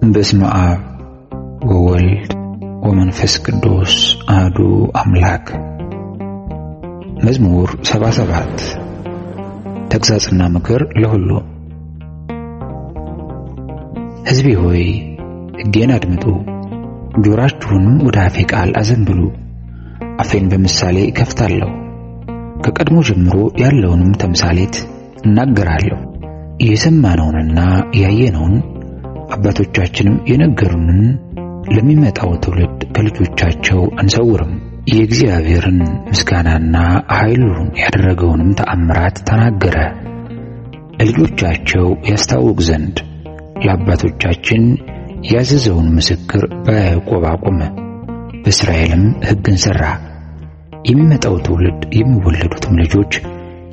በስመ አብ ወወልድ ወመንፈስ ቅዱስ አሐዱ አምላክ። መዝሙር 77 ተግሣጽና ምክር ለሁሉ። ሕዝቤ ሆይ ሕጌን አድምጡ፣ ጆሮአችሁንም ወደ አፌ ቃል አዘንብሉ። አፌን በምሳሌ እከፍታለሁ፣ ከቀድሞ ጀምሮ ያለውንም ተምሳሌት እናገራለሁ። የሰማነውንና ያየነውን አባቶቻችንም የነገሩንን ለሚመጣው ትውልድ ከልጆቻቸው አንሰውርም። የእግዚአብሔርን ምስጋናና ኃይሉን ያደረገውንም ተአምራት ተናገረ። ለልጆቻቸው ያስታውቅ ዘንድ ለአባቶቻችን ያዘዘውን ምስክር በያዕቆብ አቆመ፣ በእስራኤልም ሕግን ሠራ። የሚመጣው ትውልድ የሚወለዱትም ልጆች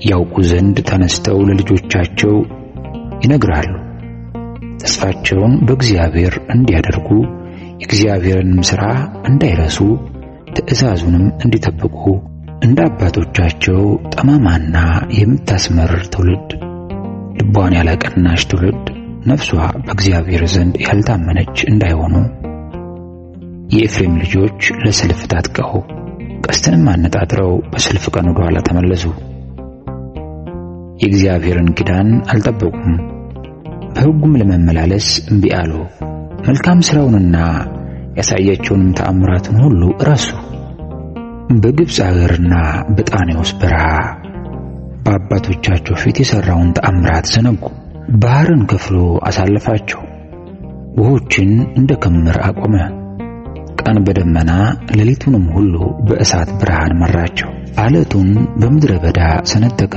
ያውቁ ዘንድ ተነስተው ለልጆቻቸው ይነግራሉ። ተስፋቸውን በእግዚአብሔር እንዲያደርጉ የእግዚአብሔርንም ሥራ እንዳይረሱ ትእዛዙንም እንዲጠብቁ እንደ አባቶቻቸው ጠማማና የምታስመርር ትውልድ፣ ልቧን ያላቀናች ትውልድ፣ ነፍሷ በእግዚአብሔር ዘንድ ያልታመነች እንዳይሆኑ። የኤፍሬም ልጆች ለሰልፍ ታጥቀው ቀስትንም አነጣጥረው በሰልፍ ቀን ወደ ኋላ ተመለሱ። የእግዚአብሔርን ኪዳን አልጠበቁም፣ በሕጉም ለመመላለስ እምቢ አሉ። መልካም ሥራውንና ያሳያቸውንም ተአምራቱን ሁሉ ረሱ። በግብፅ አገርና በጣኔዎስ በረሃ በአባቶቻቸው ፊት የሠራውን ተአምራት ዘነጉ። ባሕርን ከፍሎ አሳለፋቸው፣ ውኆችን እንደ ክምር አቆመ። ቀን በደመና ሌሊቱንም ሁሉ በእሳት ብርሃን መራቸው። ዓለቱን በምድረ በዳ ሰነጠቀ፣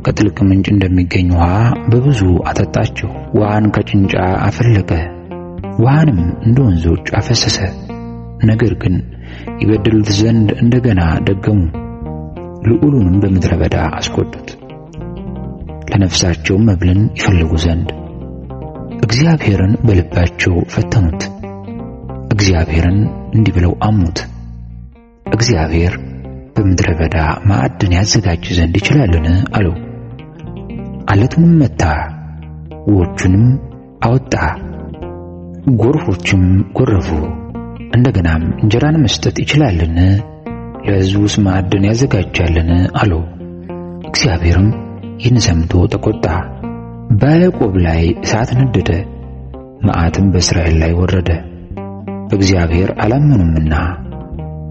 ከጥልቅ ምንጭ እንደሚገኝ ውሃ በብዙ አጠጣቸው። ውሃን ከጭንጫ አፈለቀ፣ ውሃንም እንደ ወንዞች አፈሰሰ። ነገር ግን ይበድሉት ዘንድ እንደገና ደገሙ፣ ልዑሉንም በምድረ በዳ አስቆጡት። ለነፍሳቸው መብልን ይፈልጉ ዘንድ እግዚአብሔርን በልባቸው ፈተኑት። እግዚአብሔርን እንዲህ ብለው አሙት፣ እግዚአብሔር በምድረ በዳ ማዕድን ያዘጋጅ ዘንድ ይችላልን? አለው። ዓለቱንም መታ፣ ውኆቹንም አወጣ፣ ጎርፎችም ጎረፉ። እንደገናም እንጀራን መስጠት ይችላልን? ለሕዝቡስ ማዕድን ያዘጋጃልን? አለው። እግዚአብሔርም ይህን ሰምቶ ተቆጣ፣ በያዕቆብ ላይ እሳት ነደደ፣ መዓትም በእስራኤል ላይ ወረደ። በእግዚአብሔር አላመኑምና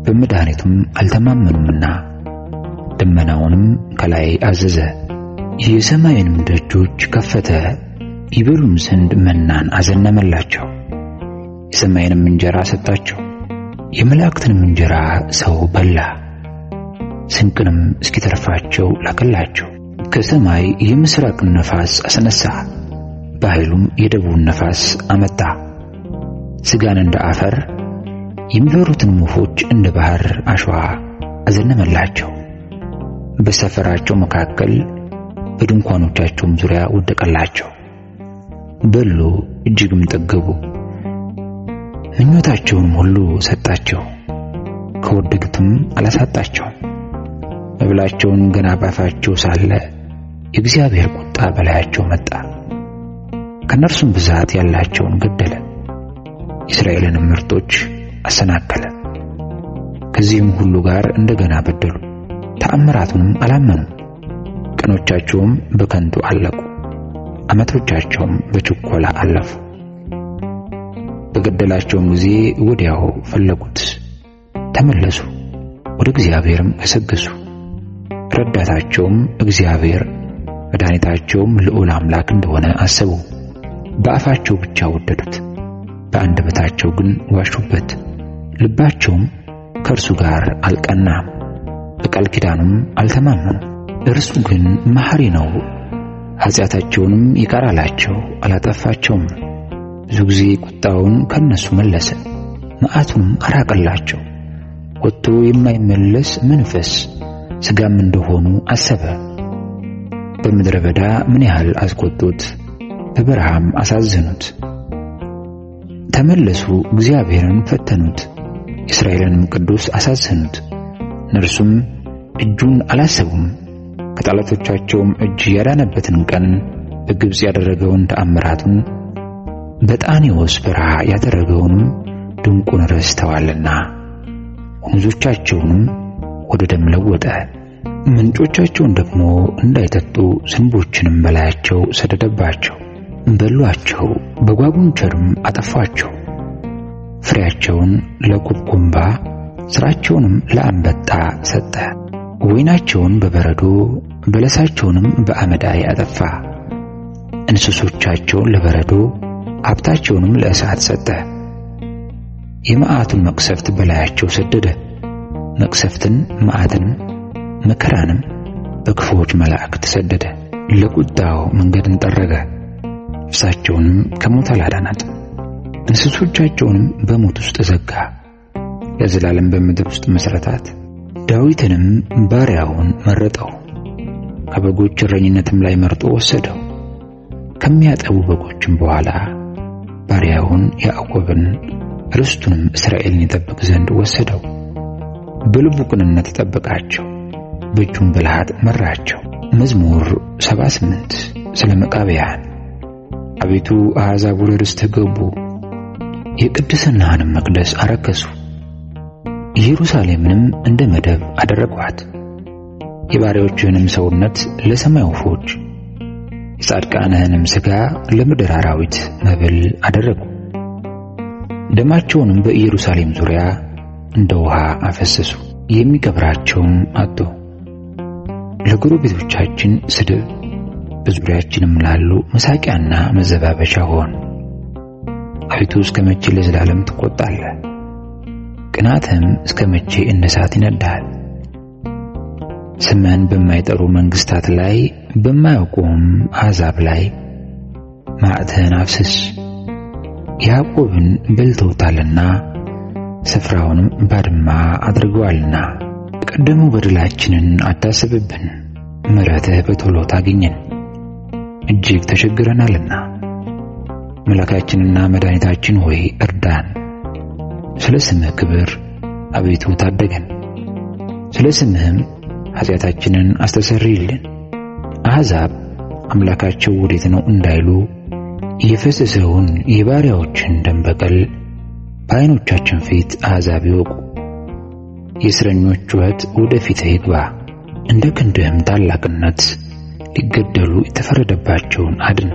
በመድኃኒቱም አልተማመኑምና ደመናውንም ከላይ አዘዘ፣ የሰማይንም ደጆች ከፈተ፣ ይበሉም ዘንድ መናን አዘነመላቸው። የሰማይንም እንጀራ ሰጣቸው፣ የመላእክትንም እንጀራ ሰው በላ። ስንቅንም እስኪተርፋቸው ላከላቸው። ከሰማይ የምሥራቅን ነፋስ አስነሣ፣ በኃይሉም የደቡብን ነፋስ አመጣ። ሥጋን እንደ አፈር የሚበሩትንም ወፎች እንደ ባሕር አሸዋ አዘነመላቸው። በሰፈራቸው መካከል በድንኳኖቻቸውም ዙሪያ ወደቀላቸው። በሉ እጅግም ጠገቡ፣ ምኞታቸውንም ሁሉ ሰጣቸው፣ ከወደዱትም አላሳጣቸውም። መብላቸውን ገና ባፋቸው ሳለ የእግዚአብሔር ቁጣ በላያቸው መጣ፣ ከእነርሱም ብዛት ያላቸውን ገደለ፣ የእስራኤልንም ምርጦች አሰናከለ። ከዚህም ሁሉ ጋር እንደገና በደሉ፣ ተአምራቱንም አላመኑ። ቀኖቻቸውም በከንቱ አለቁ፣ ዓመቶቻቸውም በችኰላ አለፉ። በገደላቸውም ጊዜ ወዲያው ፈለጉት፣ ተመለሱ፣ ወደ እግዚአብሔርም ገሰገሱ። ረዳታቸውም እግዚአብሔር መድኃኒታቸውም ልዑል አምላክ እንደሆነ አሰቡ። በአፋቸው ብቻ ወደዱት፣ በአንደበታቸው ግን ዋሹበት። ልባቸውም ከእርሱ ጋር አልቀናም፣ በቃል ኪዳኑም አልተማመኑ። እርሱ ግን መሐሪ ነው፣ ኃጢአታቸውንም ይቅር አላቸው፣ አላጠፋቸውም። ብዙ ጊዜ ቁጣውን ከነሱ መለሰ፣ መዓቱንም አራቀላቸው። ወጥቶ የማይመለስ መንፈስ ሥጋም እንደሆኑ አሰበ። በምድረ በዳ ምን ያህል አስቆጡት፣ በበረሃም አሳዘኑት። ተመለሱ፣ እግዚአብሔርን ፈተኑት፣ የእስራኤልንም ቅዱስ አሳዘኑት። እነርሱም እጁን አላሰቡም፣ ከጠላቶቻቸውም እጅ ያዳነበትን ቀን በግብፅ ያደረገውን ተአምራቱን በጣኔዎስ በረሃ ያደረገውንም ድንቁን ረስተዋልና ወንዞቻቸውንም ወደ ደም ለወጠ። ምንጮቻቸውን ደግሞ እንዳይጠጡ ዝንቦችንም በላያቸው ሰደደባቸው። በሏቸው፣ በጓጉንቸርም አጠፏቸው። ፍሬያቸውን ለኩብኩምባ ሥራቸውንም ለአንበጣ ሰጠ። ወይናቸውን በበረዶ በለሳቸውንም በአመዳይ አጠፋ። እንስሶቻቸውን ለበረዶ ሀብታቸውንም ለእሳት ሰጠ። የመዓቱን መቅሰፍት በላያቸው ሰደደ። መቅሰፍትን፣ መዓትንም፣ መከራንም በክፉዎች መላእክት ሰደደ። ለቁጣው መንገድን ጠረገ። ነፍሳቸውንም ከሞት አላዳናት። እንስሶቻቸውንም በሞት ውስጥ ዘጋ። ለዘላለም በምድር ውስጥ መሠረታት። ዳዊትንም ባሪያውን መረጠው። ከበጎች እረኝነትም ላይ መርጦ ወሰደው። ከሚያጠቡ በጎችም በኋላ ባሪያውን ያዕቆብን ርስቱንም እስራኤልን ይጠብቅ ዘንድ ወሰደው። በልቡ ቅንነት ጠበቃቸው፣ በእጁም ብልሃት መራቸው። መዝሙር 78 ስለ መቃብያን። አቤቱ አሕዛብ ወደ ርስትህ ገቡ፣ የቅድስናህንም መቅደስ አረከሱ። ኢየሩሳሌምንም እንደ መደብ አደረጓት። የባሪያዎችህንም ሰውነት ለሰማይ ወፎች፣ የጻድቃንህንም ሥጋ ለምድር አራዊት መብል አደረጉ። ደማቸውንም በኢየሩሳሌም ዙሪያ እንደ ውሃ አፈሰሱ፣ የሚቀብራቸውም አጡ። ለጎረቤቶቻችን ስድብ፣ በዙሪያችንም ላሉ መሳቂያና መዘባበቻ ሆን። አቤቱ እስከ መቼ ለዘላለም ትቆጣለህ? ቅናትህም እስከ መቼ እንደ እሳት ይነዳል? ስምህን በማይጠሩ መንግሥታት ላይ በማያውቁም አሕዛብ ላይ መዓትህን አፍስስ። ያዕቆብን በልተውታልና ስፍራውንም ባድማ አድርገዋልና። የቀደመው በደላችንን አታስብብን፣ ምሕረትህ በቶሎ ታግኘን። እጅግ ተቸግረናልና አምላካችንና መድኃኒታችን ሆይ እርዳን። ስለ ስምህ ክብር አቤቱ ታደገን፣ ስለ ስምህም ኃጢአታችንን አስተሰርይልን። አሕዛብ አምላካቸው ወዴት ነው እንዳይሉ የፈሰሰውን የባሪያዎችን ደም በቀል በዓይኖቻችን ፊት አሕዛብ ይወቁ። የእስረኞች ጩኸት ወደ ፊትህ ይግባ፣ እንደ ክንድህም ታላቅነት ሊገደሉ የተፈረደባቸውን አድን።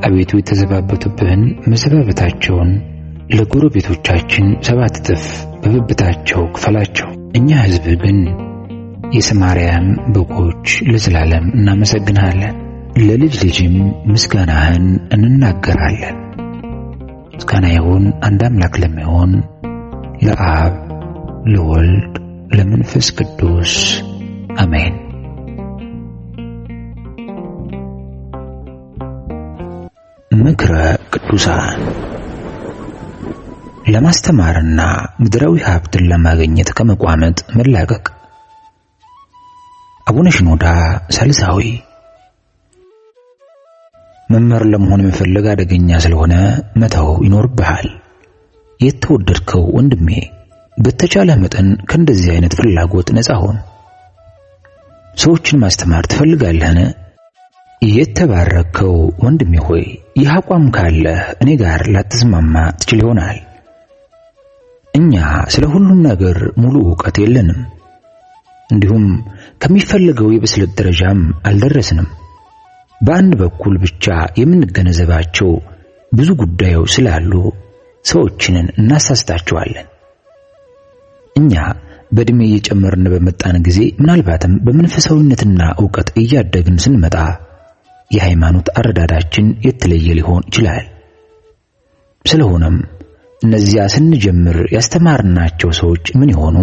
አቤቱ የተዘባበቱብህን መዘባበታቸውን ለጎረቤቶቻችን 7 እጥፍ በብብታቸው ክፈላቸው። እኛ ሕዝብህ ግን የሰማርያም በጎች ለዘላለም እናመሰግንሃለን፣ ለልጅ ልጅም ምስጋናህን እንናገራለን። ምስጋና ይሁን አንድ አምላክ ለሚሆን ለአብ ለወልድ ለመንፈስ ቅዱስ አሜን። ምክረ ቅዱሳን። ለማስተማርና ምድራዊ ሀብትን ለማግኘት ከመቋመጥ መላቀቅ። አቡነ ሽኖዳ ሳልሳዊ። መምህር ለመሆን መፈለግ አደገኛ ስለሆነ መተው ይኖርብሃል። የተወደድከው ወንድሜ በተቻለ መጠን ከእንደዚህ አይነት ፍላጎት ነፃ ሁን። ሰዎችን ማስተማር ትፈልጋለህን? የተባረከው ወንድሜ ሆይ ይህ አቋም ካለህ እኔ ጋር ላትስማማ ትችል ይሆናል። እኛ ስለ ሁሉም ነገር ሙሉ ዕውቀት የለንም፣ እንዲሁም ከሚፈልገው የብስለት ደረጃም አልደረስንም። በአንድ በኩል ብቻ የምንገነዘባቸው ብዙ ጉዳዮች ስላሉ ሰዎችንን እናሳስታቸዋለን። እኛ በእድሜ እየጨመርን በመጣን ጊዜ ምናልባትም በመንፈሳዊነትና ዕውቀት እያደግን ስንመጣ የሃይማኖት አረዳዳችን የተለየ ሊሆን ይችላል። ስለሆነም እነዚያ ስንጀምር ያስተማርናቸው ሰዎች ምን ይሆኑ?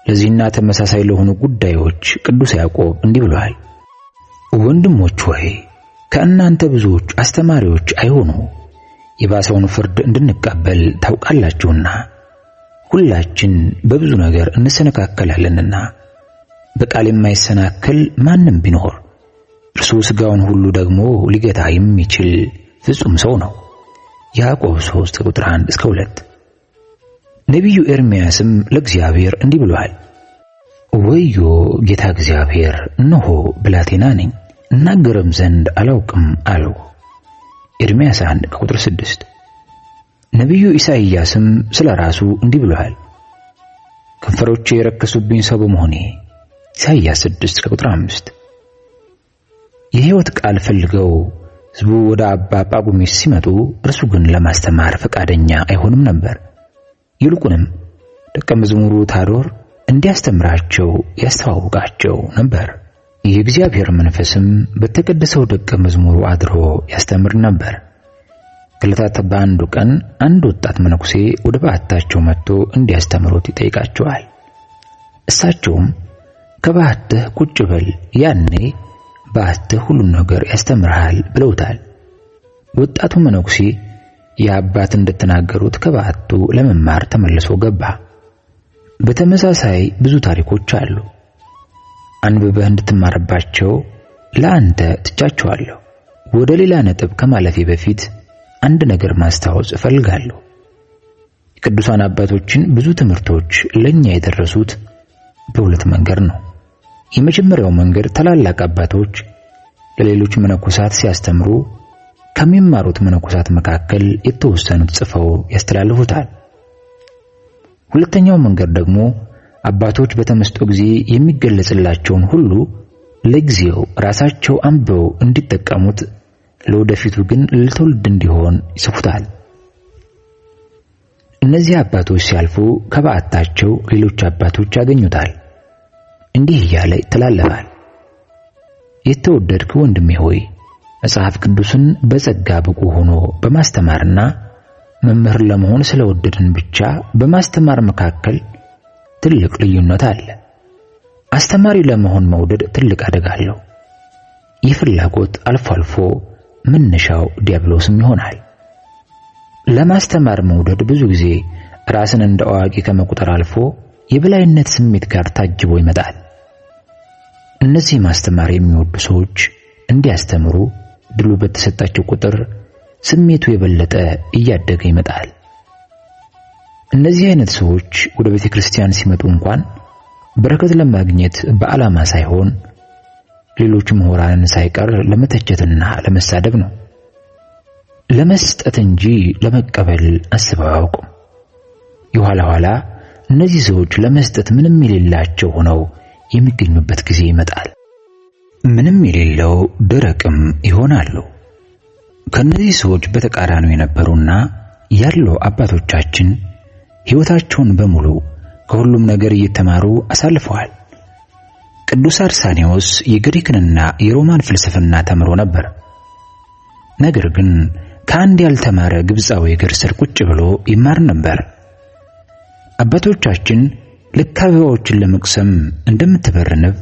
ለዚህና ተመሳሳይ ለሆኑ ጉዳዮች ቅዱስ ያዕቆብ እንዲህ ብሏል። ወንድሞች ሆይ ከእናንተ ብዙዎች አስተማሪዎች አይሆኑ፣ የባሰውን ፍርድ እንድንቀበል ታውቃላችሁና። ሁላችን በብዙ ነገር እንሰነካከላለንና በቃል የማይሰናከል ማንም ቢኖር እርሱ ሥጋውን ሁሉ ደግሞ ሊገታ የሚችል ፍጹም ሰው ነው። ያዕቆብ 3:1-2። ነቢዩ ኤርምያስም ለእግዚአብሔር እንዲህ ብሏል። ወዮ ጌታ እግዚአብሔር፣ እነሆ ብላቴና ነኝ፣ እናገርም ዘንድ አላውቅም አለው። ኤርምያስ 1:6። ነቢዩ ኢሳይያስም ስለራሱ እንዲህ ብሏል። ከንፈሮቼ የረከሱብኝ ሰው በመሆኔ ኢሳይያስ 6:5። የሕይወት ቃል ፈልገው ሕዝቡ ወደ አባ ጳጉሜስ ሲመጡ እርሱ ግን ለማስተማር ፈቃደኛ አይሆንም ነበር። ይልቁንም ደቀ መዝሙሩ ታዶር እንዲያስተምራቸው ያስተዋውቃቸው ነበር። የእግዚአብሔር መንፈስም በተቀደሰው ደቀ መዝሙሩ አድሮ ያስተምር ነበር። ከዕለታት በአንዱ ቀን አንድ ወጣት መነኩሴ ወደ በዓታቸው መጥቶ እንዲያስተምሩት ይጠይቃቸዋል። እሳቸውም ከባዕትህ ቁጭ በል፣ ያኔ በዓትህ ሁሉን ነገር ያስተምርሃል ብለውታል። ወጣቱ መነኩሴ የአባት እንደተናገሩት ከባዕቱ ለመማር ተመልሶ ገባ። በተመሳሳይ ብዙ ታሪኮች አሉ። አንብበህ እንድትማርባቸው ለአንተ ትቻቸዋለሁ። ወደ ሌላ ነጥብ ከማለፌ በፊት አንድ ነገር ማስታወስ እፈልጋለሁ። የቅዱሳን አባቶችን ብዙ ትምህርቶች ለኛ የደረሱት በሁለት መንገድ ነው። የመጀመሪያው መንገድ ታላላቅ አባቶች ለሌሎች መነኮሳት ሲያስተምሩ ከሚማሩት መነኮሳት መካከል የተወሰኑት ጽፈው ያስተላልፉታል። ሁለተኛው መንገድ ደግሞ አባቶች በተመስጦ ጊዜ የሚገለጽላቸውን ሁሉ ለጊዜው ራሳቸው አንብበው እንዲጠቀሙት ለወደፊቱ ግን ለትውልድ እንዲሆን ይጽፉታል። እነዚህ አባቶች ሲያልፉ ከበዓታቸው ሌሎች አባቶች ያገኙታል። እንዲህ እያለ ይተላለፋል። የተወደድክ ወንድሜ ሆይ መጽሐፍ ቅዱስን በጸጋ ብቁ ሆኖ በማስተማርና መምህር ለመሆን ስለወደድን ብቻ በማስተማር መካከል ትልቅ ልዩነት አለ። አስተማሪ ለመሆን መውደድ ትልቅ አደጋ አለው። ይህ ፍላጎት አልፎ አልፎ መነሻው ዲያብሎስም ይሆናል። ለማስተማር መውደድ ብዙ ጊዜ ራስን እንደ አዋቂ ከመቁጠር አልፎ የበላይነት ስሜት ጋር ታጅቦ ይመጣል። እነዚህ ማስተማር የሚወዱ ሰዎች እንዲያስተምሩ ድሉ በተሰጣቸው ቁጥር ስሜቱ የበለጠ እያደገ ይመጣል። እነዚህ አይነት ሰዎች ወደ ቤተ ክርስቲያን ሲመጡ እንኳን በረከት ለማግኘት በዓላማ ሳይሆን ሌሎች ምሁራንን ሳይቀር ለመተቸትና ለመሳደብ ነው። ለመስጠት እንጂ ለመቀበል አስበው አያውቁም። የኋላ ኋላ እነዚህ ሰዎች ለመስጠት ምንም የሌላቸው ሆነው የሚገኙበት ጊዜ ይመጣል። ምንም የሌለው ደረቅም ይሆናሉ። ከነዚህ ሰዎች በተቃራኒው የነበሩና ያሉ አባቶቻችን ሕይወታቸውን በሙሉ ከሁሉም ነገር እየተማሩ አሳልፈዋል። ቅዱስ አርሳኔዎስ የግሪክንና የሮማን ፍልስፍና ተምሮ ነበር። ነገር ግን ከአንድ ያልተማረ ግብፃዊ እግር ስር ቁጭ ብሎ ይማር ነበር። አባቶቻችን ልክ አበባዎችን ለመቅሰም እንደምትበር ንብ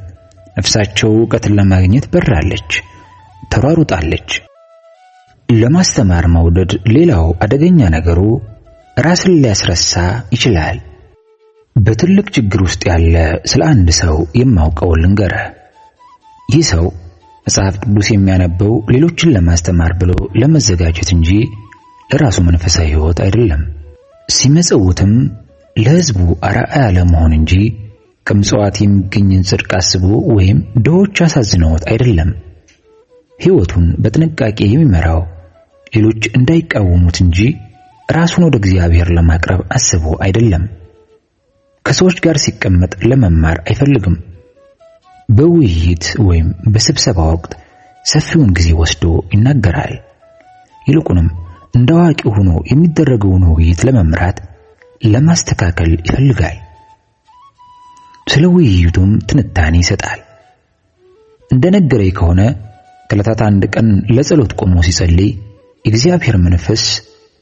ነፍሳቸው ዕውቀትን ለማግኘት በራለች፣ ተሯሩጣለች። ለማስተማር መውደድ ሌላው አደገኛ ነገሩ ራስን ሊያስረሳ ይችላል። በትልቅ ችግር ውስጥ ያለ ስለ አንድ ሰው የማውቀው ልንገርህ። ይህ ሰው መጽሐፍ ቅዱስ የሚያነበው ሌሎችን ለማስተማር ብሎ ለመዘጋጀት እንጂ ለራሱ መንፈሳዊ ሕይወት አይደለም። ሲመጸውትም ለሕዝቡ አርአያ ለመሆን እንጂ ከምጽዋት የሚገኝን ጽድቅ አስቦ ወይም ድሆች አሳዝነውት አይደለም። ሕይወቱን በጥንቃቄ የሚመራው ሌሎች እንዳይቃወሙት እንጂ ራሱን ወደ እግዚአብሔር ለማቅረብ አስቦ አይደለም። ከሰዎች ጋር ሲቀመጥ ለመማር አይፈልግም። በውይይት ወይም በስብሰባ ወቅት ሰፊውን ጊዜ ወስዶ ይናገራል። ይልቁንም እንደ አዋቂ ሆኖ የሚደረገውን ውይይት ለመምራት ለማስተካከል ይፈልጋል። ስለ ውይይቱም ትንታኔ ይሰጣል። እንደነገረኝ ከሆነ ከዕለታት አንድ ቀን ለጸሎት ቆሞ ሲጸልይ የእግዚአብሔር መንፈስ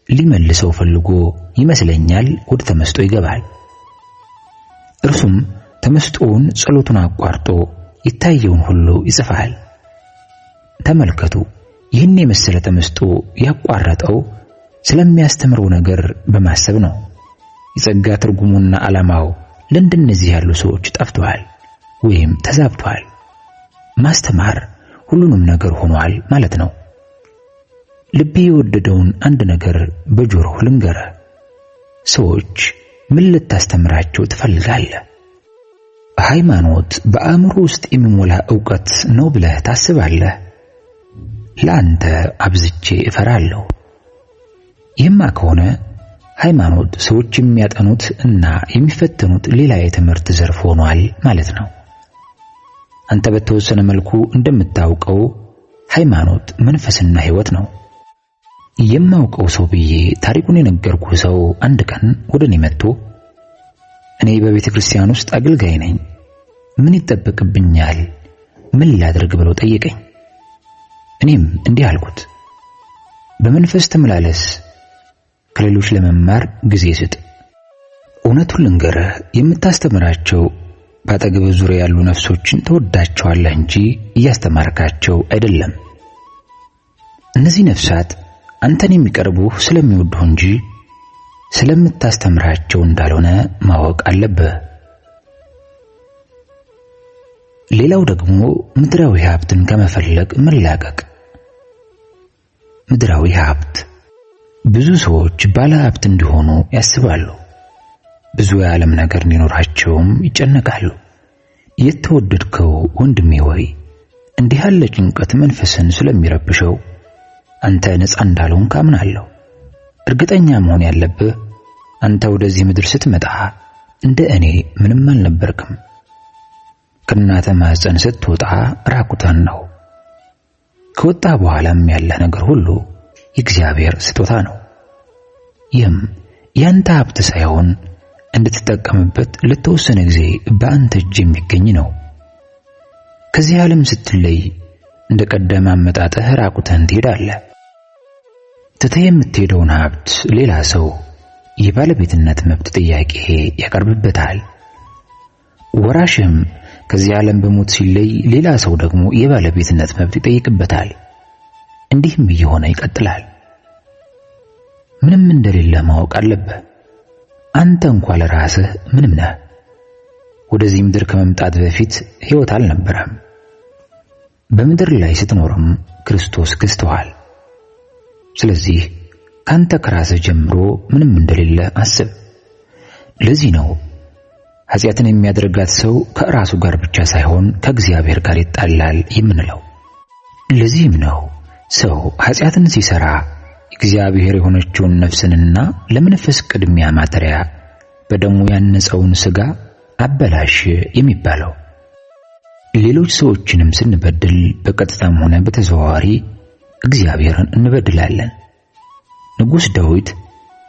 ሊመልሰው ፈልጎ ይመስለኛል ወደ ተመስጦ ይገባል። እርሱም ተመስጦውን ጸሎቱን አቋርጦ ይታየውን ሁሉ ይጽፋል። ተመልከቱ፣ ይህን የመሰለ ተመስጦ ያቋረጠው ስለሚያስተምረው ነገር በማሰብ ነው። የጸጋ ትርጉሙና ዓላማው ለእንደነዚህ ያሉ ሰዎች ጠፍቷል ወይም ተዛብቷል። ማስተማር ሁሉንም ነገር ሆኗል ማለት ነው። ልቤ የወደደውን አንድ ነገር በጆሮህ ልንገርህ። ሰዎች ምን ልታስተምራቸው ትፈልጋለህ? ሃይማኖት በአእምሮ ውስጥ የሚሞላ ዕውቀት ነው ብለህ ታስባለህ? ለአንተ አብዝቼ እፈራለሁ። ይህማ ከሆነ ሃይማኖት ሰዎች የሚያጠኑት እና የሚፈተኑት ሌላ የትምህርት ዘርፍ ሆኗል ማለት ነው። አንተ በተወሰነ መልኩ እንደምታውቀው ሃይማኖት መንፈስና ሕይወት ነው። የማውቀው ሰው ብዬ ታሪኩን የነገርኩህ ሰው አንድ ቀን ወደኔ መጥቶ እኔ በቤተ ክርስቲያን ውስጥ አገልጋይ ነኝ፣ ምን ይጠበቅብኛል፣ ምን ላድርግ ብሎ ጠየቀኝ። እኔም እንዲህ አልኩት፣ በመንፈስ ተመላለስ፣ ከሌሎች ለመማር ጊዜ ስጥ። እውነቱን ልንገርህ፣ የምታስተምራቸው በአጠገብህ ዙሪያ ያሉ ነፍሶችን ተወዳቸዋለህ እንጂ እያስተማርካቸው አይደለም። እነዚህ ነፍሳት አንተን የሚቀርቡህ ስለሚወዱህ እንጂ ስለምታስተምራቸው እንዳልሆነ ማወቅ አለብህ። ሌላው ደግሞ ምድራዊ ሀብትን ከመፈለግ መላቀቅ። ምድራዊ ሀብት ብዙ ሰዎች ባለ ሀብት እንዲሆኑ ያስባሉ። ብዙ የዓለም ነገር እንዲኖራቸውም ይጨነቃሉ። የተወደድከው ወንድሜ ሆይ፣ እንዲህ ያለ ጭንቀት መንፈስን ስለሚረብሸው አንተ ነፃ እንዳልሆንክ አምናለሁ። እርግጠኛ መሆን ያለብህ አንተ ወደዚህ ምድር ስትመጣ እንደ እኔ ምንም አልነበርክም። ከእናትህ ማህፀን ስትወጣ ራቁትህን ነው። ከወጣ በኋላም ያለ ነገር ሁሉ የእግዚአብሔር ስጦታ ነው። ይህም ያንተ ሀብት ሳይሆን እንድትጠቀምበት ለተወሰነ ጊዜ በአንተ እጅ የሚገኝ ነው። ከዚህ ዓለም ስትለይ እንደ ቀደመ አመጣጥህ ራቁትህን ትሄዳለህ። ትተህ የምትሄደውን ሀብት ሌላ ሰው የባለቤትነት መብት ጥያቄ ያቀርብበታል። ወራሽም ከዚህ ዓለም በሞት ሲለይ ሌላ ሰው ደግሞ የባለቤትነት መብት ይጠይቅበታል። እንዲህም እየሆነ ይቀጥላል። ምንም እንደሌለ ማወቅ አለብህ። አንተ እንኳን ለራስህ ምንም ነህ። ወደዚህ ምድር ከመምጣት በፊት ሕይወት አልነበረም። በምድር ላይ ስትኖርም ክርስቶስ ገዝቶሃል። ስለዚህ ካንተ ከራስህ ጀምሮ ምንም እንደሌለ አስብ። ለዚህ ነው ኃጢአትን የሚያደርጋት ሰው ከራሱ ጋር ብቻ ሳይሆን ከእግዚአብሔር ጋር ይጣላል የምንለው። ለዚህም ነው ሰው ኃጢአትን ሲሰራ እግዚአብሔር የሆነችውን ነፍስንና ለመንፈስ ቅድሚያ ማደሪያ በደሙ ያነጸውን ሥጋ አበላሽ የሚባለው። ሌሎች ሰዎችንም ስንበድል በቀጥታም ሆነ በተዘዋዋሪ እግዚአብሔርን እንበድላለን። ንጉሥ ዳዊት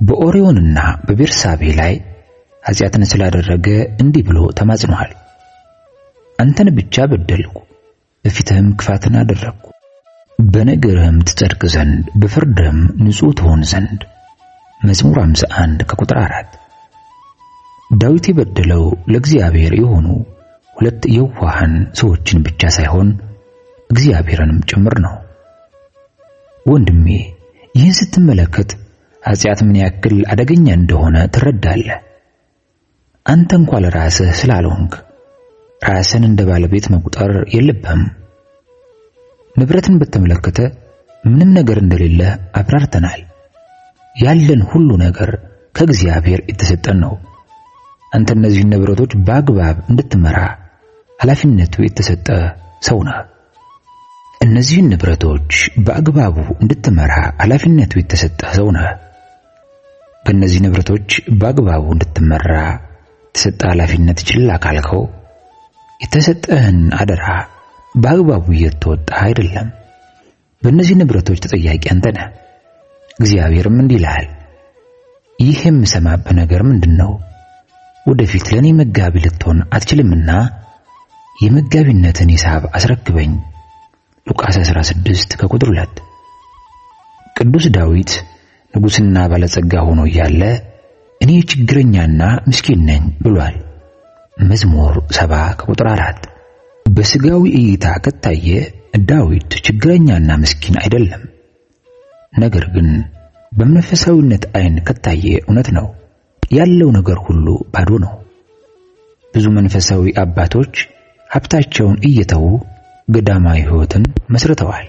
በኦርዮንና በቤርሳቤ ላይ ኃጢአትን ስላደረገ እንዲህ ብሎ ተማጽኗል። አንተን ብቻ በደልኩ፣ በፊትህም ክፋትን አደረግኩ፣ በነገርህም ትጸድቅ ዘንድ በፍርድህም ንጹሕ ትሆን ዘንድ። መዝሙር 51 ከቁጥር 4። ዳዊት የበደለው ለእግዚአብሔር የሆኑ ሁለት የዋሃን ሰዎችን ብቻ ሳይሆን እግዚአብሔርንም ጭምር ነው። ወንድሜ፣ ይህን ስትመለከት ኃጢአት ምን ያክል አደገኛ እንደሆነ ትረዳለህ። አንተ እንኳን ለራስህ ስላልሆንክ ራስን እንደ ባለቤት መቁጠር የለብህም። ንብረትን በተመለከተ ምንም ነገር እንደሌለ አብራርተናል። ያለን ሁሉ ነገር ከእግዚአብሔር የተሰጠን ነው። አንተ እነዚህን ንብረቶች በአግባብ እንድትመራ ኃላፊነቱ የተሰጠ ሰው ነህ። እነዚህን ንብረቶች በአግባቡ እንድትመራ ኃላፊነቱ የተሰጠ ሰው ነህ። በእነዚህ ንብረቶች በአግባቡ እንድትመራ የተሰጠ ኃላፊነት ችላ ካልከው የተሰጠህን አደራ በአግባቡ እየተወጣ አይደለም። በእነዚህ ንብረቶች ተጠያቂ አንተ ነህ። እግዚአብሔርም እንዲህ ይልሃል፣ ይህ የምሰማብህ ነገር ምንድነው? ወደፊት ለኔ መጋቢ ልትሆን አትችልምና የመጋቢነትን ሂሳብ አስረክበኝ። ሉቃስ 16 ከቁጥር 2። ቅዱስ ዳዊት ንጉሥና ባለጸጋ ሆኖ እያለ እኔ ችግረኛና ምስኪን ነኝ ብሏል። መዝሙር 70 ከቁጥር 4። በስጋዊ እይታ ከታየ ዳዊት ችግረኛና ምስኪን አይደለም። ነገር ግን በመንፈሳዊነት አይን ከታየ እውነት ነው። ያለው ነገር ሁሉ ባዶ ነው። ብዙ መንፈሳዊ አባቶች ሀብታቸውን እየተዉ ገዳማዊ ሕይወትን መስርተዋል።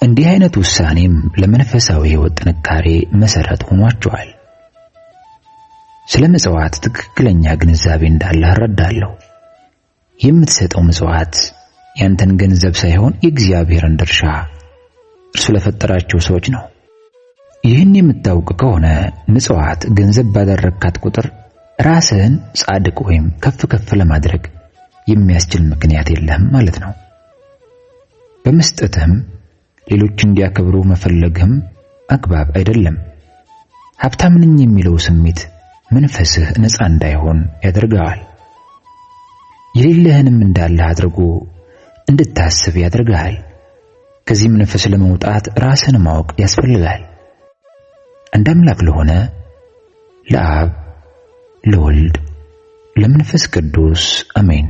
እንዲህ አይነት ውሳኔም ለመንፈሳዊ ሕይወት ጥንካሬ መሰረት ሆኗቸዋል። ስለ ምጽዋት ትክክለኛ ግንዛቤ እንዳለህ እረዳለሁ። የምትሰጠው ምጽዋት ያንተን ገንዘብ ሳይሆን የእግዚአብሔርን ድርሻ እርሱ ለፈጠራቸው ሰዎች ነው። ይህን የምታውቅ ከሆነ ምጽዋት ገንዘብ ባደረግካት ቁጥር ራስህን ጻድቅ ወይም ከፍ ለማድረግ የሚያስችል ምክንያት የለህም ማለት ነው። በመስጠትም ሌሎች እንዲያከብሩ መፈለግህም አግባብ አይደለም። ሀብታም ነኝ የሚለው ስሜት መንፈስህ ነፃ እንዳይሆን ያደርጋል። የሌለህንም እንዳለህ አድርጎ እንድታስብ ያደርጋል። ከዚህ መንፈስ ለመውጣት ራስን ማወቅ ያስፈልጋል። አንድ አምላክ ለሆነ ለአብ ለወልድ ለመንፈስ ቅዱስ አሜን።